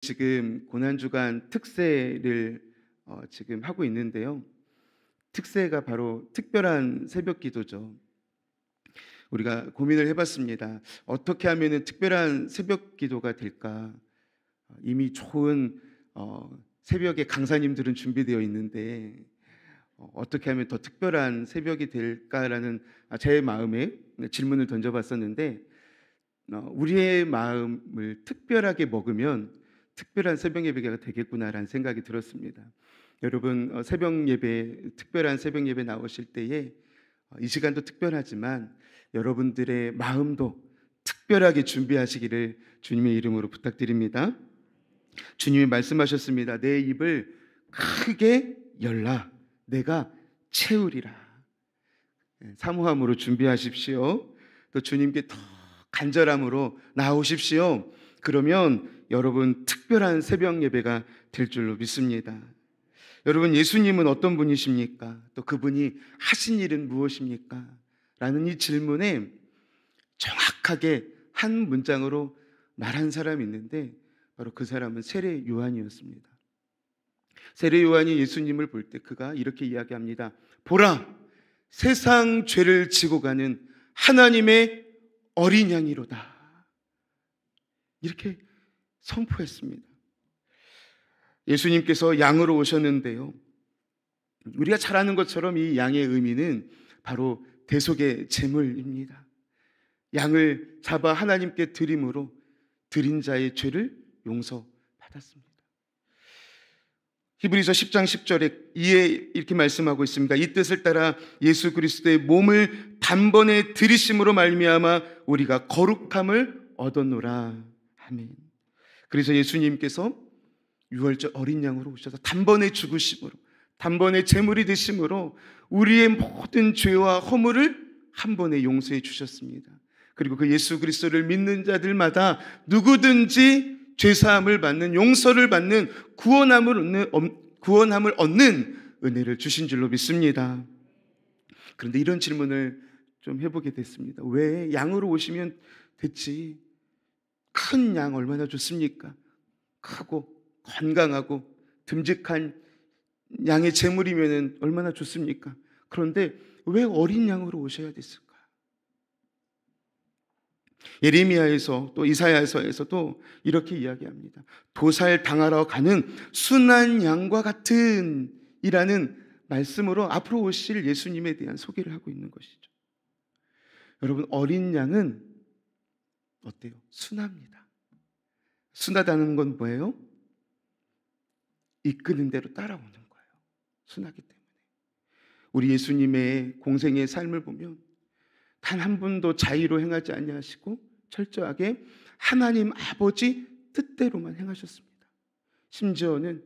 지금 고난주간 특세를 지금 하고 있는데요. 특세가 바로 특별한 새벽 기도죠. 우리가 고민을 해봤습니다. 어떻게 하면 특별한 새벽 기도가 될까? 이미 좋은 새벽에 강사님들은 준비되어 있는데 어떻게 하면 더 특별한 새벽이 될까라는 제 마음에 질문을 던져봤었는데, 우리의 마음을 특별하게 먹으면 특별한 새벽 예배가 되겠구나라는 생각이 들었습니다. 여러분, 새벽 예배, 특별한 새벽 예배 나오실 때에 이 시간도 특별하지만 여러분들의 마음도 특별하게 준비하시기를 주님의 이름으로 부탁드립니다. 주님이 말씀하셨습니다. 내 입을 크게 열라, 내가 채우리라. 사모함으로 준비하십시오. 또 주님께 더 간절함으로 나오십시오. 그러면 여러분 특별한 새벽 예배가 될 줄로 믿습니다. 여러분, 예수님은 어떤 분이십니까? 또 그분이 하신 일은 무엇입니까? 라는 이 질문에 정확하게 한 문장으로 말한 사람이 있는데, 바로 그 사람은 세례 요한이었습니다. 세례 요한이 예수님을 볼 때 그가 이렇게 이야기합니다. 보라, 세상 죄를 지고 가는 하나님의 어린 양이로다. 이렇게 선포했습니다. 예수님께서 양으로 오셨는데요, 우리가 잘 아는 것처럼 이 양의 의미는 바로 대속의 제물입니다. 양을 잡아 하나님께 드림으로 드린 자의 죄를 용서받았습니다. 히브리서 10장 10절에 이렇게 말씀하고 있습니다. 이 뜻을 따라 예수 그리스도의 몸을 단번에 들이심으로 말미암아 우리가 거룩함을 얻었노라. 아멘. 그래서 예수님께서 유월절 어린 양으로 오셔서 단번에 죽으심으로, 단번에 제물이 되심으로 우리의 모든 죄와 허물을 한 번에 용서해 주셨습니다. 그리고 그 예수 그리스도를 믿는 자들마다 누구든지 죄사함을 받는, 용서를 받는, 구원함을 얻는 은혜를 주신 줄로 믿습니다. 그런데 이런 질문을 좀 해보게 됐습니다. 왜 양으로 오시면 됐지? 큰 양 얼마나 좋습니까? 크고 건강하고 듬직한 양의 제물이면 얼마나 좋습니까? 그런데 왜 어린 양으로 오셔야 됐을까? 예레미야에서 또 이사야서에서도 이렇게 이야기합니다. 도살 당하러 가는 순한 양과 같은 이라는 말씀으로 앞으로 오실 예수님에 대한 소개를 하고 있는 것이죠. 여러분, 어린 양은 어때요? 순합니다. 순하다는 건 뭐예요? 이끄는 대로 따라오는 거예요. 순하기 때문에. 우리 예수님의 공생의 삶을 보면 단 한 분도 자의로 행하지 아니하시고 철저하게 하나님 아버지 뜻대로만 행하셨습니다. 심지어는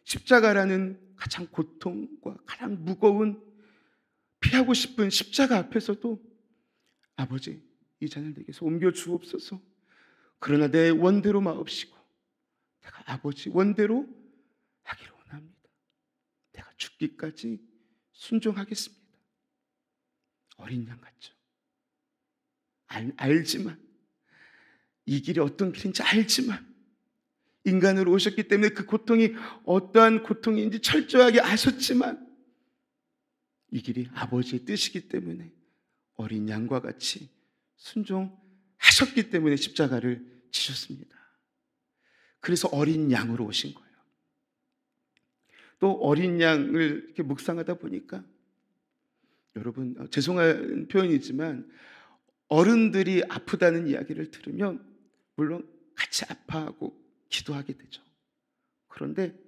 십자가라는 가장 고통과 가장 무거운, 피하고 싶은 십자가 앞에서도 아버지, 이 잔을 내게서 옮겨 주옵소서. 그러나 내 원대로 마옵시고 내가 아버지 원대로 하기를 원합니다. 내가 죽기까지 순종하겠습니다. 어린 양 같죠? 알지만, 이 길이 어떤 길인지 알지만, 인간으로 오셨기 때문에 그 고통이 어떠한 고통인지 철저하게 아셨지만, 이 길이 아버지의 뜻이기 때문에 어린 양과 같이 순종하셨기 때문에 십자가를 지셨습니다. 그래서 어린 양으로 오신 거예요. 또 어린 양을 이렇게 묵상하다 보니까, 여러분, 죄송한 표현이지만 어른들이 아프다는 이야기를 들으면 물론 같이 아파하고 기도하게 되죠. 그런데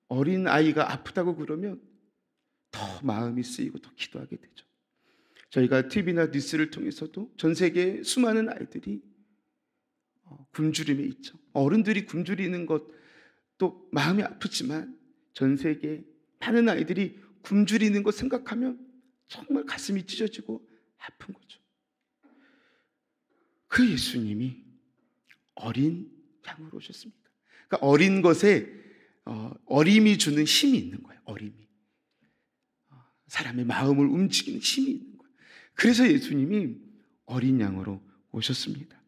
어린 아이가 아프다고 그러면 더 마음이 쓰이고 더 기도하게 되죠. 저희가 TV나 뉴스를 통해서도 전 세계 수많은 아이들이 굶주림에 있죠. 어른들이 굶주리는 것도 마음이 아프지만 전 세계 많은 아이들이 굶주리는 것 생각하면 정말 가슴이 찢어지고 아픈 거죠. 그 예수님이 어린 양으로 오셨습니다. 그러니까 어린 것에 어림이 주는 힘이 있는 거예요. 어림이 사람의 마음을 움직이는 힘이 있는 거예요. 그래서 예수님이 어린 양으로 오셨습니다.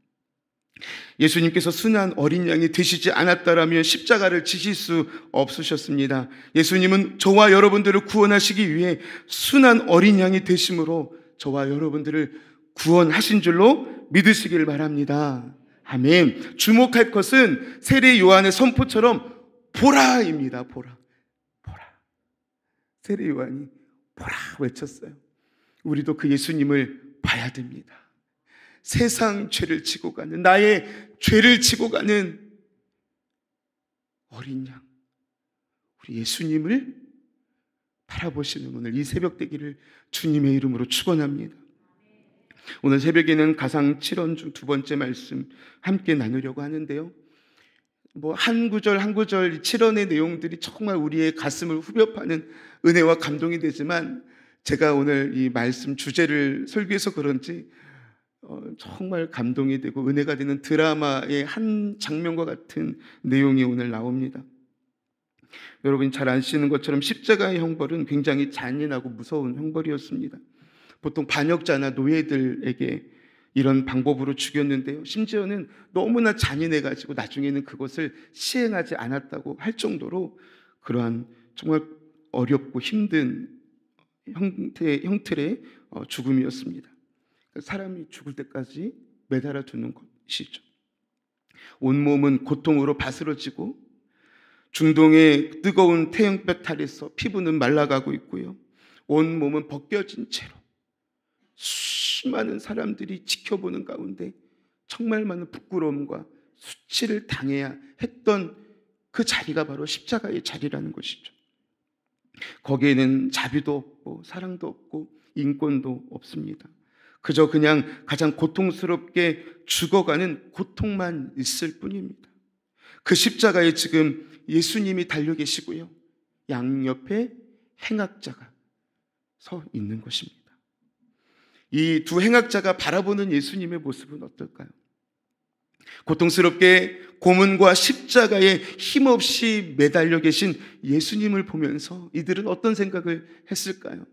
예수님께서 순한 어린 양이 되시지 않았다라면 십자가를 지실 수 없으셨습니다. 예수님은 저와 여러분들을 구원하시기 위해 순한 어린 양이 되심으로 저와 여러분들을 구원하신 줄로 믿으시길 바랍니다. 아멘. 주목할 것은 세례 요한의 선포처럼 보라입니다. 보라. 보라. 세례 요한이 보라 외쳤어요. 우리도 그 예수님을 봐야 됩니다. 세상 죄를 지고 가는, 나의 죄를 지고 가는 어린 양, 우리 예수님을 바라보시는 오늘 이 새벽 되기를 주님의 이름으로 축원합니다. 오늘 새벽에는 가상 7원 중 두 번째 말씀 함께 나누려고 하는데요, 한 구절 한 구절 7원의 내용들이 정말 우리의 가슴을 후벼 파는 은혜와 감동이 되지만, 제가 오늘 이 말씀 주제를 설교해서 그런지 정말 감동이 되고 은혜가 되는 드라마의 한 장면과 같은 내용이 오늘 나옵니다. 여러분이 잘 아시는 것처럼 십자가의 형벌은 굉장히 잔인하고 무서운 형벌이었습니다. 보통 반역자나 노예들에게 이런 방법으로 죽였는데요, 심지어는 너무나 잔인해가지고 나중에는 그것을 시행하지 않았다고 할 정도로 그러한 정말 어렵고 힘든 형틀의 죽음이었습니다. 사람이 죽을 때까지 매달아 두는 것이죠. 온몸은 고통으로 바스러지고 중동의 뜨거운 태양볕 아래서 피부는 말라가고 있고요, 온몸은 벗겨진 채로 수많은 사람들이 지켜보는 가운데 정말 많은 부끄러움과 수치를 당해야 했던 그 자리가 바로 십자가의 자리라는 것이죠. 거기에는 자비도 없고 사랑도 없고 인권도 없습니다. 그저 그냥 가장 고통스럽게 죽어가는 고통만 있을 뿐입니다. 그 십자가에 지금 예수님이 달려 계시고요, 양옆에 행악자가 서 있는 것입니다. 이 두 행악자가 바라보는 예수님의 모습은 어떨까요? 고통스럽게 고문과 십자가에 힘없이 매달려 계신 예수님을 보면서 이들은 어떤 생각을 했을까요?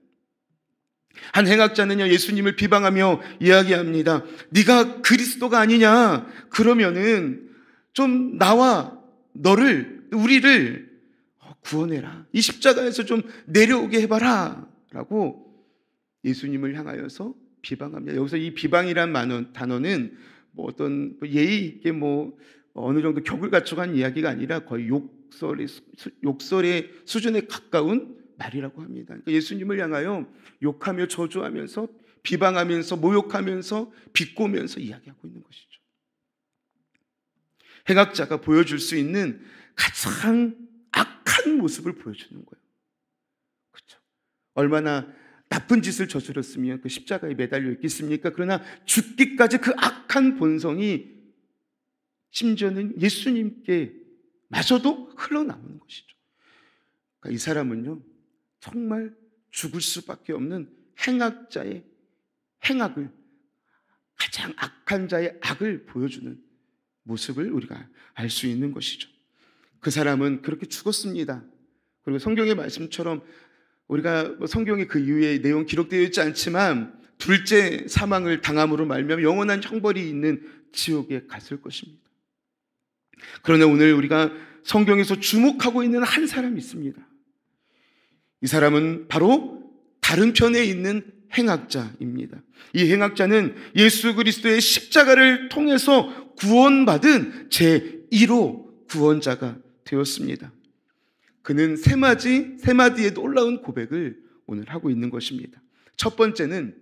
한 행악자는요, 예수님을 비방하며 이야기합니다. 네가 그리스도가 아니냐? 그러면은 좀 나와 우리를 구원해라. 이 십자가에서 좀 내려오게 해봐라 라고 예수님을 향하여서 비방합니다. 여기서 이 비방이란 단어는 어떤 예의 있게 어느 정도 격을 갖춰간 이야기가 아니라 거의 욕설의 수준에 가까운 말이라고 합니다. 그러니까 예수님을 향하여 욕하며 저주하면서 비방하면서 모욕하면서 비꼬면서 이야기하고 있는 것이죠. 행악자가 보여줄 수 있는 가장 악한 모습을 보여주는 거예요. 그렇죠? 얼마나 나쁜 짓을 저질렀으면 그 십자가에 매달려 있겠습니까? 그러나 죽기까지 그 악한 본성이 심지어는 예수님께 마저도 흘러나오는 것이죠. 그러니까 이 사람은요, 정말 죽을 수밖에 없는 행악자의 행악을, 가장 악한 자의 악을 보여주는 모습을 우리가 알 수 있는 것이죠. 그 사람은 그렇게 죽었습니다. 그리고 성경의 말씀처럼 우리가 성경에 그 이후의 내용 기록되어 있지 않지만 둘째 사망을 당함으로 말미암아 영원한 형벌이 있는 지옥에 갔을 것입니다. 그러나 오늘 우리가 성경에서 주목하고 있는 한 사람이 있습니다. 이 사람은 바로 다른 편에 있는 행악자입니다. 이 행악자는 예수 그리스도의 십자가를 통해서 구원받은 제1호 구원자가 되었습니다. 그는 세 마디의 놀라운 고백을 오늘 하고 있는 것입니다. 첫 번째는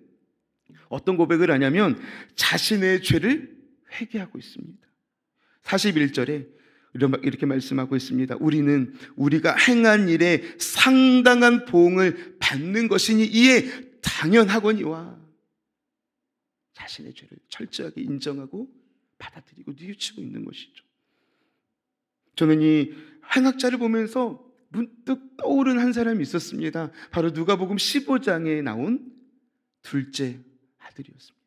어떤 고백을 하냐면 자신의 죄를 회개하고 있습니다. 41절에 이렇게 말씀하고 있습니다. 우리는 우리가 행한 일에 상당한 보응을 받는 것이니 이에 당연하거니와. 자신의 죄를 철저하게 인정하고 받아들이고 뉘우치고 있는 것이죠. 저는 이 행악자를 보면서 문득 떠오른 한 사람이 있었습니다. 바로 누가복음 15장에 나온 둘째 아들이었습니다.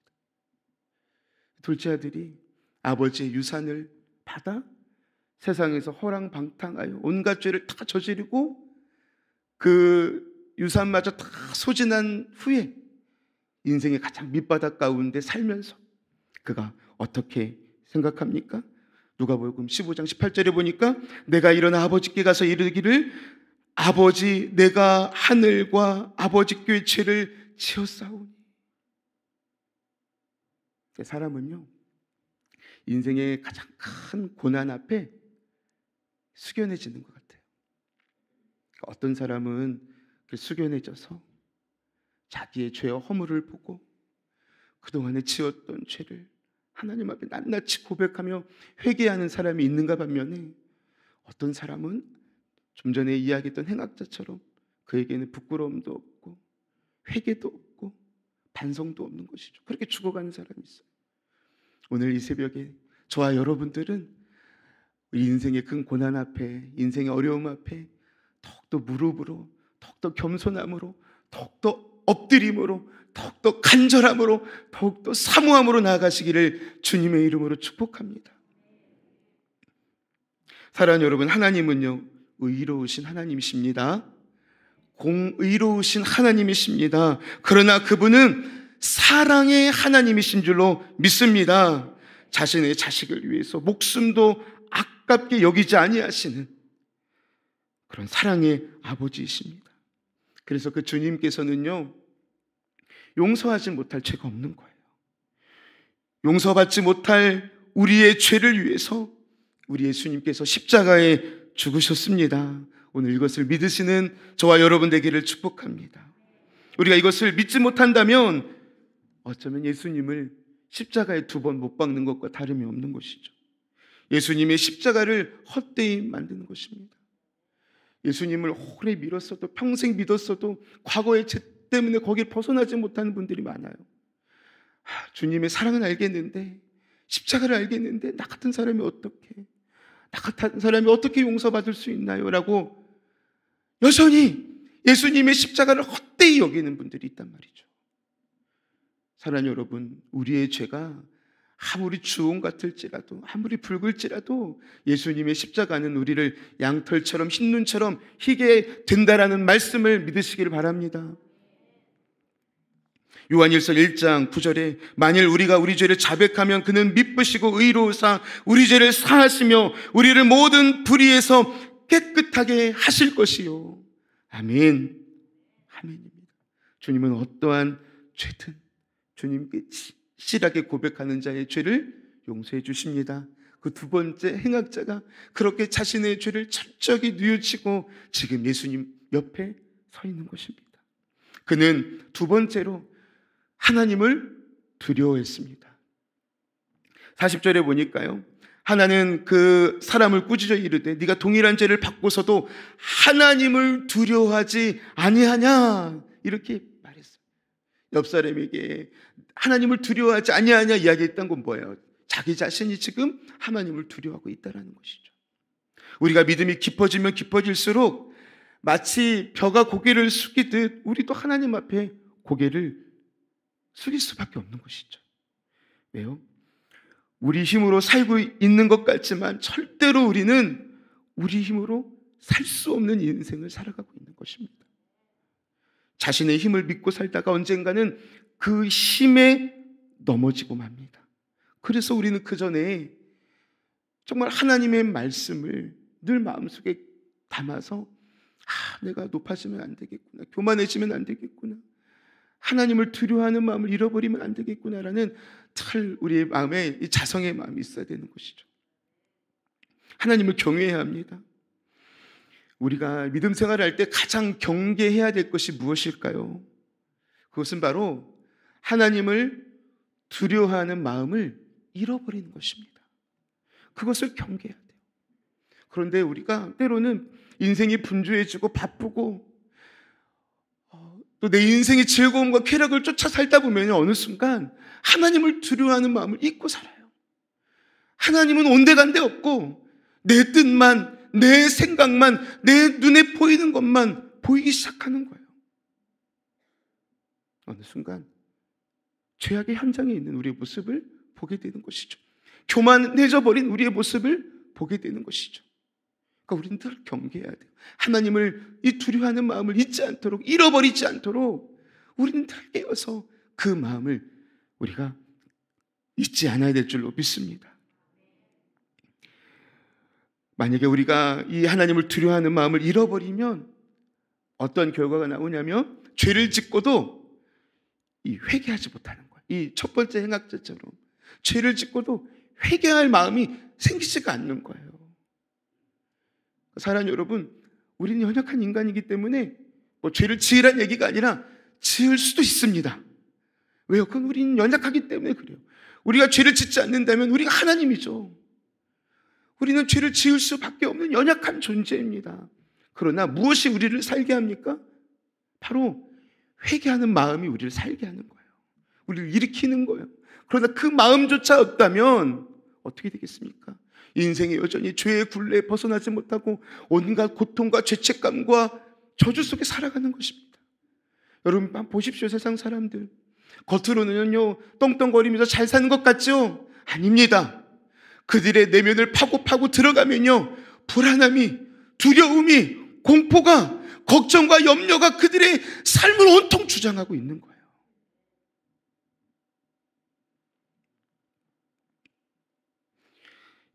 둘째 아들이 아버지의 유산을 받아 세상에서 허랑방탕하여 온갖 죄를 다 저지르고 그 유산마저 다 소진한 후에 인생의 가장 밑바닥 가운데 살면서 그가 어떻게 생각합니까? 누가복음 15장 18절에 보니까 내가 일어나 아버지께 가서 이르기를 아버지 내가 하늘과 아버지께 죄를 지었사오니. 사람은요 인생의 가장 큰 고난 앞에 숙연해지는 것 같아요. 어떤 사람은 숙연해져서 자기의 죄와 허물을 보고 그동안에 지었던 죄를 하나님 앞에 낱낱이 고백하며 회개하는 사람이 있는가 반면에 어떤 사람은 좀 전에 이야기했던 행악자처럼 그에게는 부끄러움도 없고 회개도 없고 반성도 없는 것이죠. 그렇게 죽어가는 사람이 있어요. 오늘 이 새벽에 저와 여러분들은 우리 인생의 큰 고난 앞에, 인생의 어려움 앞에 더욱더 무릎으로, 더욱더 겸손함으로, 더욱더 엎드림으로, 더욱더 간절함으로, 더욱더 사모함으로 나아가시기를 주님의 이름으로 축복합니다. 사랑하는 여러분, 하나님은요 의로우신 하나님이십니다. 공의로우신 하나님이십니다. 그러나 그분은 사랑의 하나님이신 줄로 믿습니다. 자신의 자식을 위해서 목숨도 아깝게 여기지 아니하시는 그런 사랑의 아버지이십니다. 그래서 그 주님께서는요 용서하지 못할 죄가 없는 거예요. 용서받지 못할 우리의 죄를 위해서 우리 예수님께서 십자가에 죽으셨습니다. 오늘 이것을 믿으시는 저와 여러분 되기를 축복합니다. 우리가 이것을 믿지 못한다면 어쩌면 예수님을 십자가에 2번 못 박는 것과 다름이 없는 것이죠. 예수님의 십자가를 헛되이 만드는 것입니다. 예수님을 오래 믿었어도 평생 믿었어도 과거의 죄 때문에 거기에 벗어나지 못하는 분들이 많아요. 주님의 사랑은 알겠는데 십자가를 알겠는데 나 같은 사람이 어떻게 용서받을 수 있나요? 라고 여전히 예수님의 십자가를 헛되이 여기는 분들이 있단 말이죠. 사랑하는 여러분, 우리의 죄가 아무리 주홍 같을지라도 아무리 붉을지라도 예수님의 십자가는 우리를 양털처럼 흰 눈처럼 희게 된다라는 말씀을 믿으시기를 바랍니다. 요한일서 1장 9절에 만일 우리가 우리 죄를 자백하면 그는 미쁘시고 의로우사 우리 죄를 사하시며 우리를 모든 불의에서 깨끗하게 하실 것이요. 아멘. 아멘입니다. 주님은 어떠한 죄든 주님께 실하게 고백하는 자의 죄를 용서해 주십니다. 그 2번째 행악자가 그렇게 자신의 죄를 철저히 뉘우치고 지금 예수님 옆에 서 있는 것입니다. 그는 2번째로 하나님을 두려워했습니다. 40절에 보니까요 하나는 그 사람을 꾸짖어 이르되 네가 동일한 죄를 받고서도 하나님을 두려워하지 아니하냐 이렇게 말했어요. 옆 사람에게 하나님을 두려워하지 아니하냐 이야기했던 건 뭐예요? 자기 자신이 지금 하나님을 두려워하고 있다는 것이죠. 우리가 믿음이 깊어지면 깊어질수록 마치 벼가 고개를 숙이듯 우리도 하나님 앞에 고개를 숙일 수밖에 없는 것이죠. 왜요? 우리 힘으로 살고 있는 것 같지만 절대로 우리는 우리 힘으로 살 수 없는 인생을 살아가고 있는 것입니다. 자신의 힘을 믿고 살다가 언젠가는 그 힘에 넘어지고 맙니다. 그래서 우리는 그 전에 정말 하나님의 말씀을 늘 마음속에 담아서 내가 높아지면 안 되겠구나, 교만해지면 안 되겠구나, 하나님을 두려워하는 마음을 잃어버리면 안 되겠구나라는 우리의 마음에 이 자성의 마음이 있어야 되는 것이죠. 하나님을 경외해야 합니다. 우리가 믿음 생활을 할 때 가장 경계해야 될 것이 무엇일까요? 그것은 바로 하나님을 두려워하는 마음을 잃어버리는 것입니다. 그것을 경계해야 돼요. 그런데 우리가 때로는 인생이 분주해지고 바쁘고 또 내 인생의 즐거움과 쾌락을 쫓아 살다 보면 어느 순간 하나님을 두려워하는 마음을 잊고 살아요. 하나님은 온데간데 없고 내 뜻만, 내 생각만, 내 눈에 보이는 것만 보이기 시작하는 거예요. 어느 순간 죄악의 현장에 있는 우리의 모습을 보게 되는 것이죠. 교만해져 버린 우리의 모습을 보게 되는 것이죠. 그러니까 우리는 늘 경계해야 돼요. 하나님을 이 두려워하는 마음을 잊지 않도록, 잃어버리지 않도록 우리는 늘 깨어서 그 마음을 우리가 잊지 않아야 될 줄로 믿습니다. 만약에 우리가 이 하나님을 두려워하는 마음을 잃어버리면 어떤 결과가 나오냐면 죄를 짓고도 이 회개하지 못하는 거예요. 이 첫 번째 행악자처럼 죄를 짓고도 회개할 마음이 생기지가 않는 거예요. 사랑하는 여러분, 우리는 연약한 인간이기 때문에 죄를 지으란 얘기가 아니라 지을 수도 있습니다. 왜요? 그건 우리는 연약하기 때문에 그래요. 우리가 죄를 짓지 않는다면 우리가 하나님이죠. 우리는 죄를 지을 수밖에 없는 연약한 존재입니다. 그러나 무엇이 우리를 살게 합니까? 바로 회개하는 마음이 우리를 살게 하는 거예요. 우리를 일으키는 거예요. 그러나 그 마음조차 없다면 어떻게 되겠습니까? 인생이 여전히 죄의 굴레에 벗어나지 못하고 온갖 고통과 죄책감과 저주 속에 살아가는 것입니다. 여러분 보십시오. 세상 사람들 겉으로는요 떵떵거리면서 잘 사는 것 같죠? 아닙니다. 그들의 내면을 파고 들어가면요 불안함이, 두려움이, 공포가, 걱정과 염려가 그들의 삶을 온통 주장하고 있는 거예요.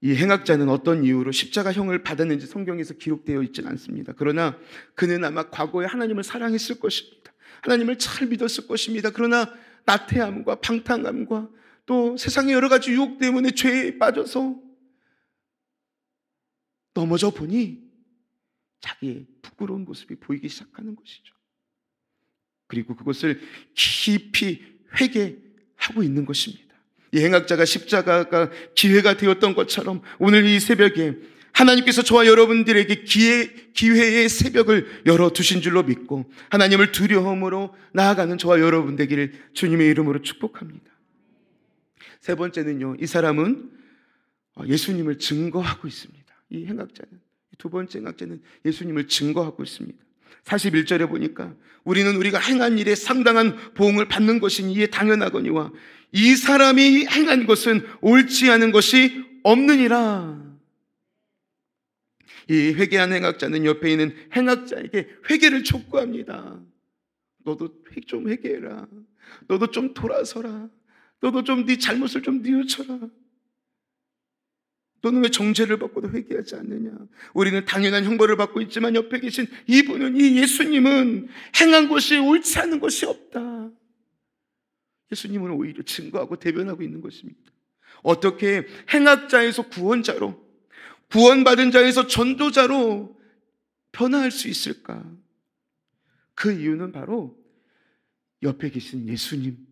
이 행악자는 어떤 이유로 십자가형을 받았는지 성경에서 기록되어 있지는 않습니다. 그러나 그는 아마 과거에 하나님을 사랑했을 것입니다. 하나님을 잘 믿었을 것입니다. 그러나 나태함과 방탕함과 또 세상의 여러 가지 유혹 때문에 죄에 빠져서 넘어져 보니 자기의 부끄러운 모습이 보이기 시작하는 것이죠. 그리고 그것을 깊이 회개하고 있는 것입니다. 이 행악자가 십자가가 기회가 되었던 것처럼 오늘 이 새벽에 하나님께서 저와 여러분들에게 기회의 새벽을 열어두신 줄로 믿고 하나님을 두려움으로 나아가는 저와 여러분 되기를 주님의 이름으로 축복합니다. 세 번째는요, 이 사람은 예수님을 증거하고 있습니다. 이 행악자는, 두 번째 행악자는 예수님을 증거하고 있습니다. 41절에 보니까 우리는 우리가 행한 일에 상당한 보응을 받는 것이니 이에 당연하거니와 이 사람이 행한 것은 옳지 않은 것이 없느니라. 이 회개한 행악자는 옆에 있는 행악자에게 회개를 촉구합니다. 너도 좀 회개해라. 너도 좀 돌아서라. 너도 좀 네 잘못을 좀 뉘우쳐라. 너는 왜 정죄를 받고도 회개하지 않느냐? 우리는 당연한 형벌을 받고 있지만 옆에 계신 이분은, 이 예수님은 행한 것이 옳지 않은 것이 없다. 예수님은 오히려 증거하고 대변하고 있는 것입니다. 어떻게 행악자에서 구원자로, 구원받은 자에서 전도자로 변화할 수 있을까? 그 이유는 바로 옆에 계신 예수님,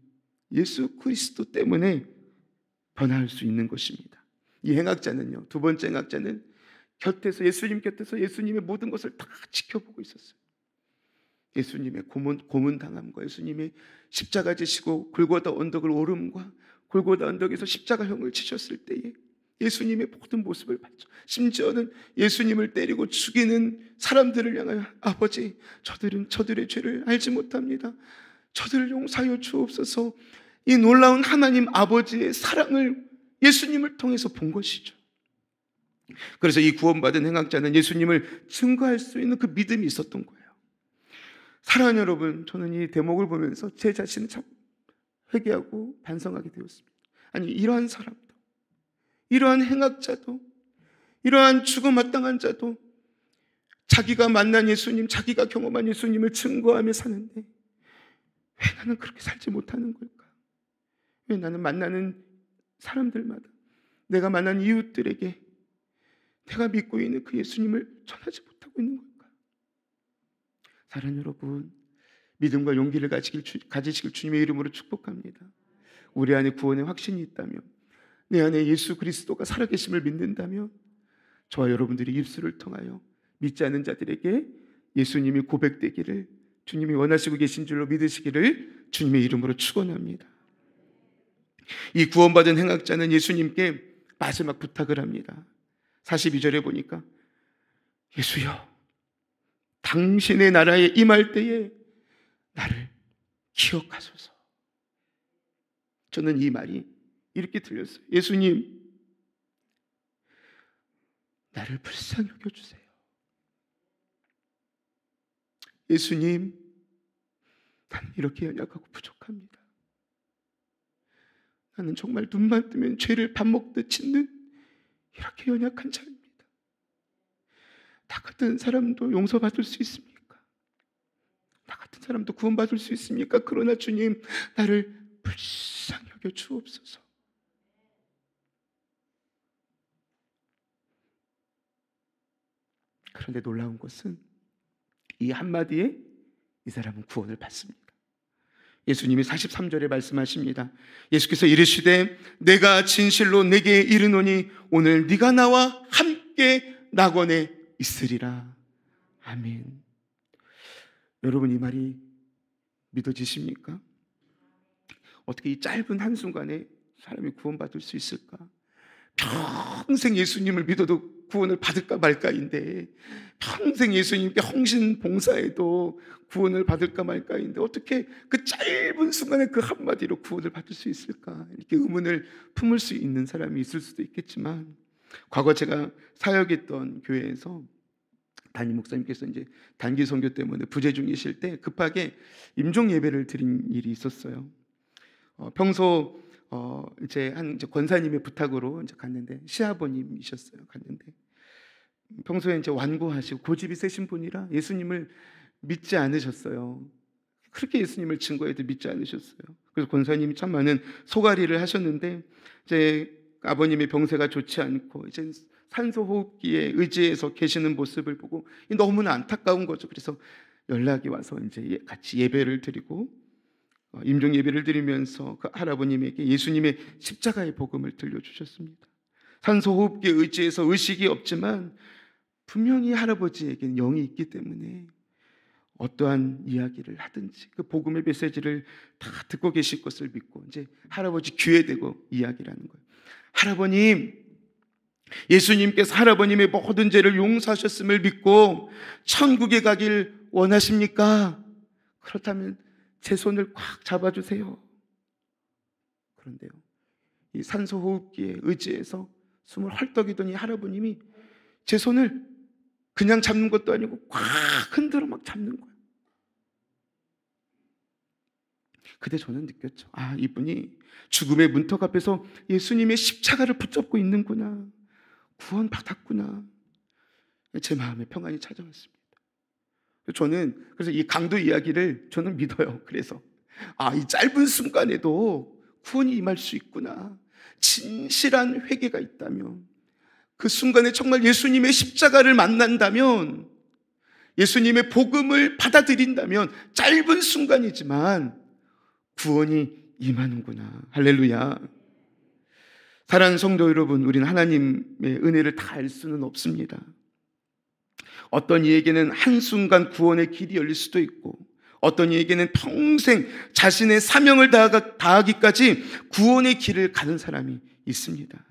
예수 그리스도 때문에 변화할 수 있는 것입니다. 이 행악자는요, 두 번째 행악자는 예수님 곁에서 예수님의 모든 것을 다 지켜보고 있었어요. 예수님의 고문당함과 예수님의 십자가 지시고 골고다 언덕을 오름과 골고다 언덕에서 십자가형을 치셨을 때에 예수님의 모든 모습을 봤죠. 심지어는 예수님을 때리고 죽이는 사람들을 향하여 아버지, 저들은 저들의 죄를 알지 못합니다. 저들을 용서하여 주옵소서. 이 놀라운 하나님 아버지의 사랑을 예수님을 통해서 본 것이죠. 그래서 이 구원받은 행악자는 예수님을 증거할 수 있는 그 믿음이 있었던 거예요. 사랑하는 여러분, 저는 이 대목을 보면서 제 자신을 참 회개하고 반성하게 되었습니다. 아니, 이러한 사람도, 이러한 행악자도, 이러한 죽음마땅한 자도 자기가 만난 예수님, 자기가 경험한 예수님을 증거하며 사는데 왜 나는 그렇게 살지 못하는 걸까? 왜 나는 만나는 사람들마다, 내가 만난 이웃들에게 내가 믿고 있는 그 예수님을 전하지 못하고 있는 걸까? 사랑하는 여러분, 믿음과 용기를 가지시길 주님의 이름으로 축복합니다. 우리 안에 구원의 확신이 있다면, 내 안에 예수 그리스도가 살아계심을 믿는다면 저와 여러분들이 입술을 통하여 믿지 않는 자들에게 예수님이 고백되기를 주님이 원하시고 계신 줄로 믿으시기를 주님의 이름으로 축원합니다. 이 구원받은 행악자는 예수님께 마지막 부탁을 합니다. 42절에 보니까 예수여, 당신의 나라에 임할 때에 나를 기억하소서. 저는 이 말이 이렇게 들렸어요. 예수님, 나를 불쌍히 여겨주세요. 예수님, 나는 이렇게 연약하고 부족합니다. 나는 정말 눈만 뜨면 죄를 밥 먹듯 짓는 이렇게 연약한 자입니다. 나 같은 사람도 용서받을 수 있습니까? 나 같은 사람도 구원받을 수 있습니까? 그러나 주님, 나를 불쌍히 여겨 주옵소서. 그런데 놀라운 것은 이 한마디에 이 사람은 구원을 받습니다. 예수님이 43절에 말씀하십니다. 예수께서 이르시되 내가 진실로 내게 이르노니 오늘 네가 나와 함께 낙원에 있으리라. 아멘. 여러분, 이 말이 믿어지십니까? 어떻게 이 짧은 한순간에 사람이 구원받을 수 있을까? 평생 예수님을 믿어도 구원을 받을까 말까인데, 평생 예수님께 헌신 봉사해도 구원을 받을까 말까인데, 어떻게 그 짧은 순간에 그 한마디로 구원을 받을 수 있을까? 이렇게 의문을 품을 수 있는 사람이 있을 수도 있겠지만, 과거 제가 사역했던 교회에서 담임 목사님께서 이제 단기 선교 때문에 부재 중이실 때 급하게 임종 예배를 드린 일이 있었어요. 평소 이제 권사님의 부탁으로 이제 갔는데, 시아버님이셨어요. 갔는데 평소에 이제 완고하시고 고집이 세신 분이라 예수님을 믿지 않으셨어요. 그렇게 예수님을 증거해도 믿지 않으셨어요. 그래서 권사님이 참 많은 소가리를 하셨는데, 이제 아버님의 병세가 좋지 않고 이제 산소호흡기에 의지해서 계시는 모습을 보고 너무나 안타까운 거죠. 그래서 연락이 와서 이제 같이 예배를 드리고 임종 예배를 드리면서 그 할아버님에게 예수님의 십자가의 복음을 들려주셨습니다. 산소호흡기에 의지해서 의식이 없지만 분명히 할아버지에게는 영이 있기 때문에 어떠한 이야기를 하든지 그 복음의 메시지를 다 듣고 계실 것을 믿고 이제 할아버지 귀에 대고 이야기를 하는 거예요. 할아버님, 예수님께서 할아버님의 모든 죄를 용서하셨음을 믿고 천국에 가길 원하십니까? 그렇다면 제 손을 꽉 잡아주세요. 그런데요, 이 산소호흡기에 의지해서 숨을 헐떡이더니 할아버님이 제 손을 그냥 잡는 것도 아니고 꽉 흔들어 막 잡는 거예요. 그때 저는 느꼈죠. 아, 이분이 죽음의 문턱 앞에서 예수님의 십자가를 붙잡고 있는구나. 구원 받았구나. 제 마음에 평안이 찾아왔습니다. 저는 그래서 이 강도 이야기를 저는 믿어요. 그래서 이 짧은 순간에도 구원이 임할 수 있구나. 진실한 회개가 있다면, 그 순간에 정말 예수님의 십자가를 만난다면, 예수님의 복음을 받아들인다면 짧은 순간이지만 구원이 임하는구나. 할렐루야. 사랑하는 성도 여러분, 우리는 하나님의 은혜를 다 알 수는 없습니다. 어떤 이에게는 한순간 구원의 길이 열릴 수도 있고, 어떤 이에게는 평생 자신의 사명을 다하기까지 구원의 길을 가는 사람이 있습니다.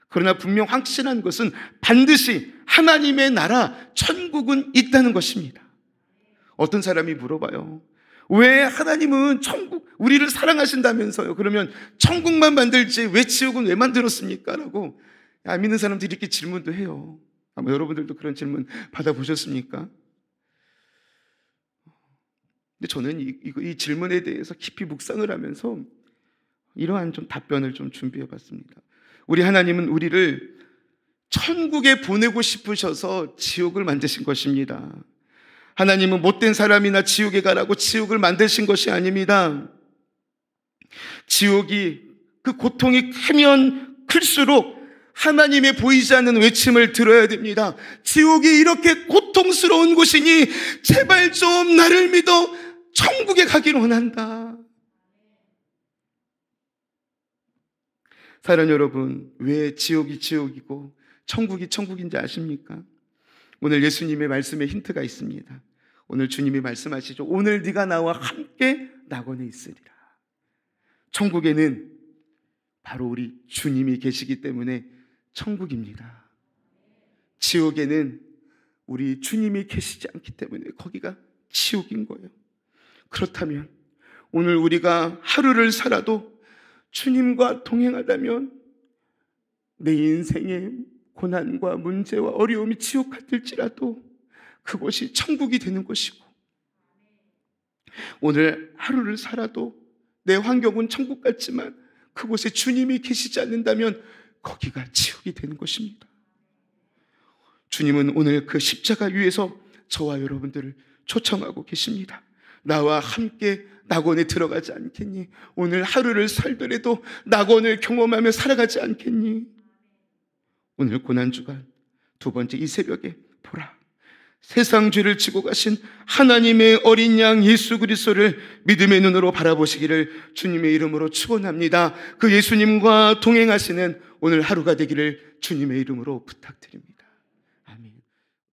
그러나 분명 확실한 것은 반드시 하나님의 나라, 천국은 있다는 것입니다. 어떤 사람이 물어봐요. 왜 하나님은 우리를 사랑하신다면서요? 그러면 천국만 만들지 왜 지옥은 왜 만들었습니까? 라고 믿는 사람들이 이렇게 질문도 해요. 아마 여러분들도 그런 질문 받아보셨습니까? 근데 저는 이 질문에 대해서 깊이 묵상을 하면서 이러한 좀 답변을 좀 준비해 봤습니다. 우리 하나님은 우리를 천국에 보내고 싶으셔서 지옥을 만드신 것입니다. 하나님은 못된 사람이나 지옥에 가라고 지옥을 만드신 것이 아닙니다. 지옥이, 그 고통이 크면 클수록 하나님의 보이지 않는 외침을 들어야 됩니다. 지옥이 이렇게 고통스러운 곳이니 제발 좀 나를 믿어 천국에 가길 원한다. 사랑 여러분, 왜 지옥이 지옥이고 천국이 천국인지 아십니까? 오늘 예수님의 말씀에 힌트가 있습니다. 오늘 주님이 말씀하시죠. 오늘 네가 나와 함께 낙원에 있으리라. 천국에는 바로 우리 주님이 계시기 때문에 천국입니다. 지옥에는 우리 주님이 계시지 않기 때문에 거기가 지옥인 거예요. 그렇다면 오늘 우리가 하루를 살아도 주님과 동행하다면 내 인생의 고난과 문제와 어려움이 지옥 같을지라도 그곳이 천국이 되는 것이고, 오늘 하루를 살아도 내 환경은 천국 같지만 그곳에 주님이 계시지 않는다면 거기가 지옥이 되는 것입니다. 주님은 오늘 그 십자가 위에서 저와 여러분들을 초청하고 계십니다. 나와 함께 낙원에 들어가지 않겠니? 오늘 하루를 살더라도 낙원을 경험하며 살아가지 않겠니? 오늘 고난주간 두 번째 이 새벽에 보라, 세상 죄를 지고 가신 하나님의 어린 양 예수 그리스도를 믿음의 눈으로 바라보시기를 주님의 이름으로 축원합니다. 그 예수님과 동행하시는 오늘 하루가 되기를 주님의 이름으로 부탁드립니다.